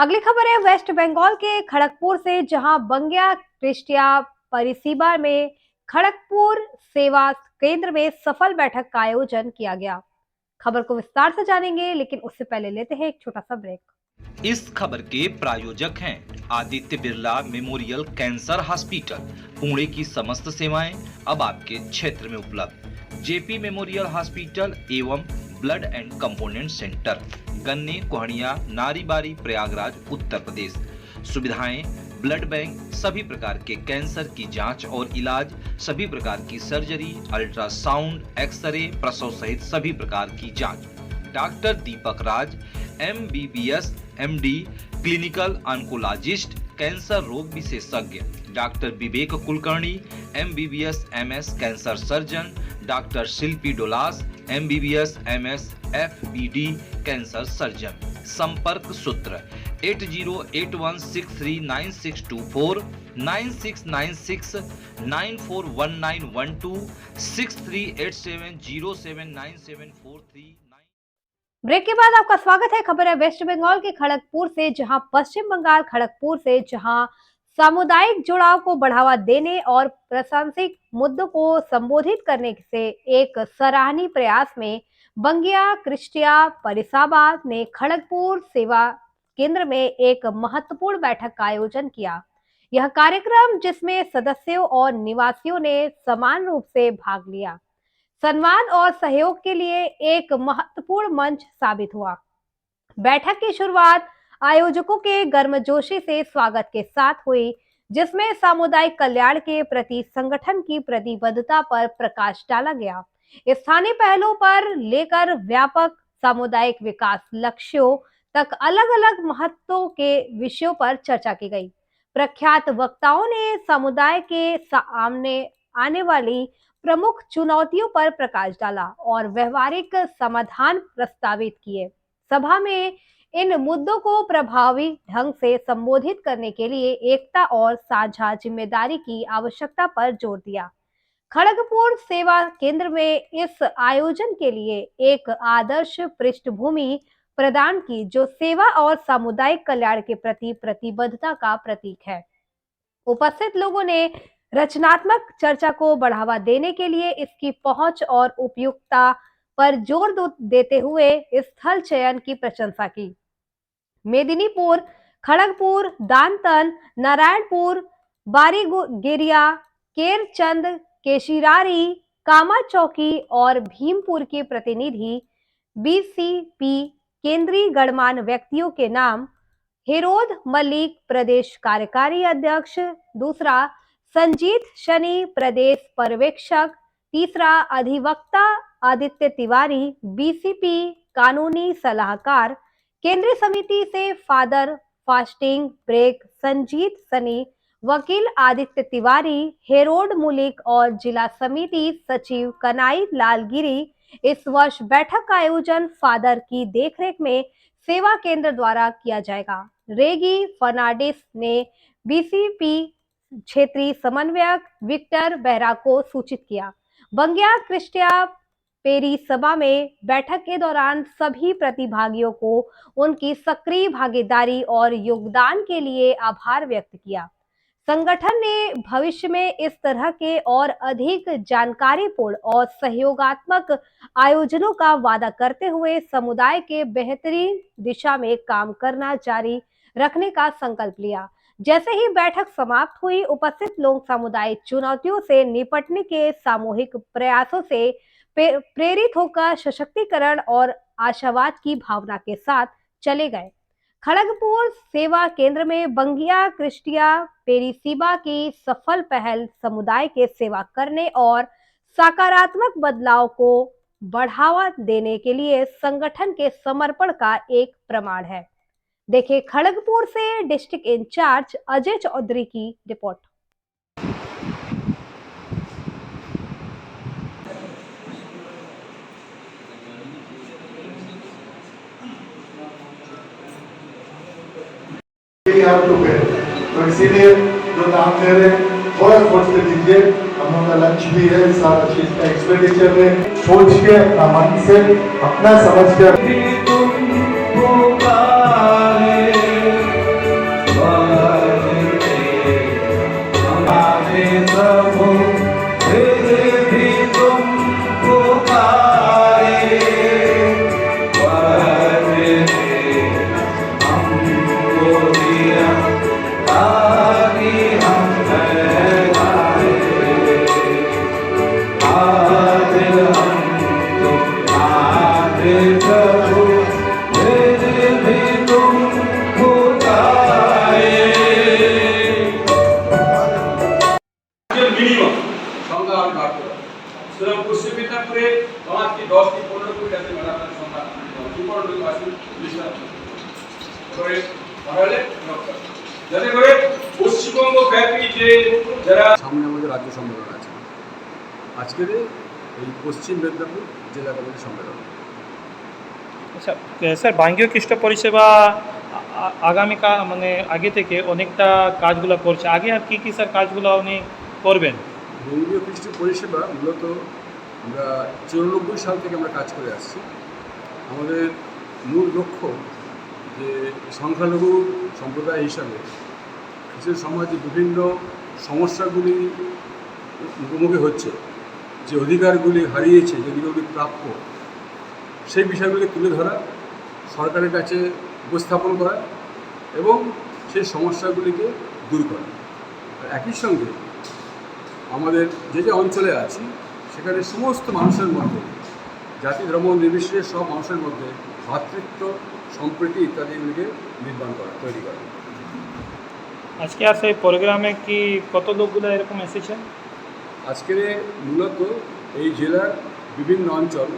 अगली खबर है वेस्ट बंगाल के खड़गपुर से, जहां बंगया क्रिस्टिया परिसीबा में खड़गपुर सेवा केंद्र में सफल बैठक का आयोजन किया गया। खबर को विस्तार से जानेंगे, लेकिन उससे पहले लेते हैं एक छोटा सा ब्रेक। इस खबर के प्रायोजक हैं Aditya Birla memorial cancer hospital. Pune की समस्त सेवाएं अब आपके क्षेत्र में उपलब्ध। जेपी मेमोरियल हॉस्पिटल एवं ब्लड एंड कंपोनेंट सेंटर, गन्ने कोहनिया, नारीबारी, प्रयागराज, उत्तर प्रदेश। सुविधाएं: ब्लड बैंक, सभी प्रकार के कैंसर की जांच और इलाज, सभी प्रकार की सर्जरी, अल्ट्रासाउंड, एक्सरे, प्रसव सहित सभी प्रकार की जांच। Doctor Deepak Raj, MBBS, MD, clinical oncologist, cancer रोग विशेषज्ञ। Doctor Vivek Kulkarni, MBBS, MS, cancer surgeon. Doctor Shilpi Dolas, MBBS, MS, FBD, cancer surgeon. संपर्क सूत्र 8081639624, 9696941912, 6387079743। ब्रेक के बाद आपका स्वागत है। खबर है वेस्ट बंगाल के खड़गपुर से, जहां पश्चिम बंगाल खड़गपुर से, जहां सामुदायिक जुड़ाव को बढ़ावा देने और प्रासंगिक मुद्दों को संबोधित करने से एक सराहनीय प्रयास में बंगया क्रिस्टिया परिसाबा ने खड़गपुर सेवा केंद्र में एक महत्वपूर्ण बैठक का आयोजन किया। यह कार्यक्रम, जिसमें सदस्यों और निवासियों ने समान रूप से भाग लिया, संवाद और सहयोग के लिए एक महत्वपूर्ण मंच साबित हुआ। बैठक की शुरुआत आयोजकों के गर्मजोशी से स्वागत के साथ हुई, जिसमें सामुदायिक कल्याण के प्रति संगठन की प्रतिबद्धता पर प्रकाश डाला गया। स्थानीय पहलों पर लेकर व्यापक सामुदायिक विकास लक्ष्यों तक अलग अलग महत्व के विषयों पर चर्चा की गई। प्रख्यात वक्ताओं ने समुदाय के सामने आने वाली प्रमुख चुनौतियों पर प्रकाश डाला और व्यवहारिक समाधान प्रस्तावित किए। सभा में इन मुद्दों को प्रभावी ढंग से संबोधित करने के लिए एकता और साझा जिम्मेदारी की आवश्यकता पर जोर दिया। खड़गपुर सेवा केंद्र में इस आयोजन के लिए एक आदर्श पृष्ठभूमि प्रदान की, जो सेवा और सामुदायिक कल्याण के प्रति प्रतिबद्धता का प्रतीक है। उपस्थित लोगों ने रचनात्मक चर्चा को बढ़ावा देने के लिए इसकी पहुंच और उपयुक्तता पर जोर देते हुए स्थल चयन की प्रशंसा की। मेदिनीपुर, खड़गपुर, दांतन, नारायणपुर, बारीगिरिया, केरचंद, केशिरारी, कामा चौकी और भीमपुर के प्रतिनिधि BCP केंद्रीय गणमान्य व्यक्तियों के नाम: हेरोद मलिक, प्रदेश कार्यकारी अध्यक्ष; दूसरा, संजीत शनि, प्रदेश पर्यवेक्षक; तीसरा, अधिवक्ता आदित्य तिवारी, BCP कानूनी सलाहकार; केंद्रीय समिति से father fasting break Sanjeet Sunny, वकील आदित्य तिवारी, हेरोड मुलिक और जिला समिति सचिव कनाई लालगिरी। इस वर्ष बैठक का आयोजन फादर की देखरेख में सेवा केंद्र द्वारा किया जाएगा। रेगी फर्नांडिस ने BCP क्षेत्रीय समन्वयक विक्टर बेहरा को सूचित किया। बंगया क्रिस्टिया पेरी सभा में बैठक के दौरान सभी प्रतिभागियों को उनकी सक्रिय भागीदारी और योगदान के लिए आभार व्यक्त किया। संगठन ने भविष्य में इस तरह के और अधिक जानकारीपूर्ण और सहयोगात्मक आयोजनों का वादा करते हुए समुदाय के बेहतरीन दिशा में काम करना जारी रखने का संकल्प लिया। जैसे ही बैठक समाप्त हुई, उपस्थित लोग सामुदायिक चुनौतियों से निपटने के सामूहिक प्रयासों से प्रेरित होकर सशक्तिकरण और आशावाद की भावना के साथ चले गए। खड़गपुर सेवा केंद्र में बंगया क्रिस्टिया पेरिसीबा की सफल पहल समुदाय के सेवा करने और सकारात्मक बदलाव को बढ़ावा देने के लिए संगठन के समर्पण का एक प्रमाण है। देखिए खड़गपुर से डिस्ट्रिक्ट इंचार्ज अजय चौधरी की रिपोर्ट। तो इसीलिए जो काम दे रहे हैं थोड़ा सोच के दीजिए। हम लोग का लंच भी है, सारा चीज का एक्सपेंडिचर है, सोच के अपना मन से अपना समझ कर সুতরাং পশ্চিম মেদিনীপুরে আমার কি 10 কি 15 কোটি আছে মানে আপনার সংখ্যা কি 15 কোটি আছে বিশাল করে বাড়ালে যাতে করে পশ্চিমবঙ্গ ব্যাপী যে যারা সামনে আমাদের রাজ্য সম্মেলন আছে আজকের এই পশ্চিম মেদিনীপুর জেলা কমিটি সম্মেলন। আচ্ছা স্যার বাঙ্গীয় খ্রিস্ট পরিষেবা আগামী মানে আগে থেকে অনেকটা কাজগুলো করছে, আগে আর কি স্যার কাজগুলো উনি করবেন? বঙ্গীয় খ্রিস্ট পরিষেবা মূলত আমরা 94 সাল থেকে আমরা কাজ করে আসছি। আমাদের মূল লক্ষ্য যে সংখ্যালঘু সম্প্রদায় হিসাবে খ্রিস্টান সমাজে বিভিন্ন সমস্যাগুলি মুখোমুখি হচ্ছে, যে অধিকারগুলি হারিয়েছে, যে অধিকারগুলি প্রাপ্য, সেই বিষয়গুলি তুলে ধরা, সরকারের কাছে উপস্থাপন করা এবং সেই সমস্যাগুলিকে দূর করা। আর একই সঙ্গে আমাদের যে যে অঞ্চলে আছি সেখানে সমস্ত মানুষের মধ্যে জাতি ধর্ম নির্বিশেষে সব মানুষের মধ্যে ভ্রাতৃত্ব সম্প্রীতি ইত্যাদিগুলিকে নির্মাণ করা, তৈরি করা। আজকে আর সেই প্রোগ্রামে কি কত লোকগুলো এরকম এসেছেন? আজকের মূলত এই জেলার বিভিন্ন অঞ্চল